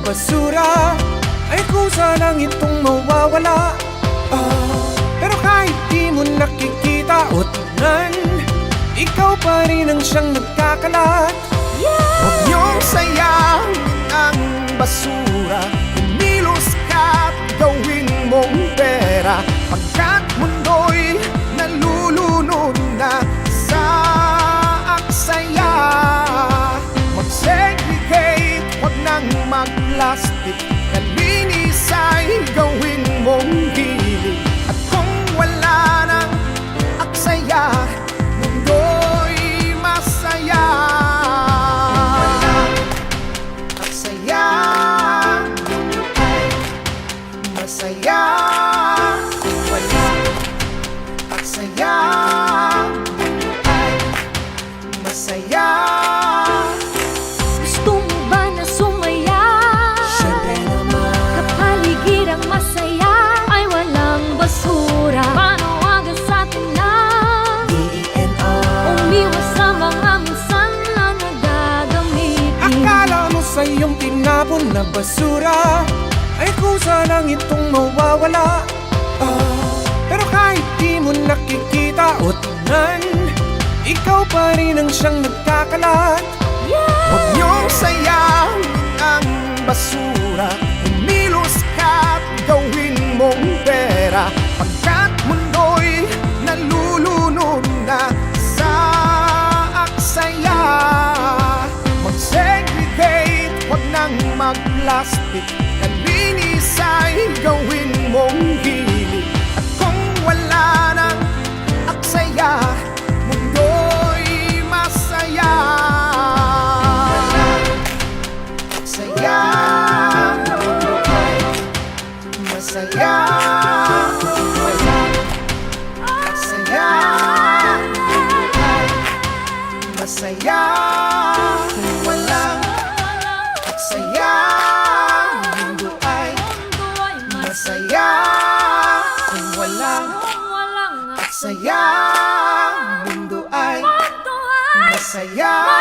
basura ay kusa lang itong mawawala. Pero kahit di mo nakikita o tignan, ikaw pa rin ang siyang nagkakalat. Huwag niyong sayangin ang basura, kumilos ka't gawin mong pera, pagkat mundo'y nalulunod na sa aksaya. Mag-segregate, huwag nang mag-plastic, kalinis ay gawin mong hilig. At kung wala nang aksaya, mundo'y masaya. Aksaya, mundo ay masaya. Kung wala aksaya, mundo ay masaya. Gusto mo ba na sumaya? Siyempre naman. Kapaligidang masaya ay walang basura. Panawagan sa atin na umiwas sa mga minsan na nagagamitin. Akala mo sa iyong tinapon na basura ay kusa lang itong mawawala. Pero kahit di mo nakikita o tignan, ikaw pa rin ang siyang nagkakalat. Huwag niyong sayangin ang basura, kumilos ka't gawin mong pera, pagkat mundo'y nalulunod na sa aksaya. Mag-segregate, huwag nang mag-plastic, kalinis ay gawin mong hilig. At kung wala nang aksaya, mundo'y masaya. Aksaya, mundo ay masaya. Kung wala aksaya, mundo ay masaya. Kung walang aksaya, mundo ay masaya. Kung walang aksaya, mundo ay masaya.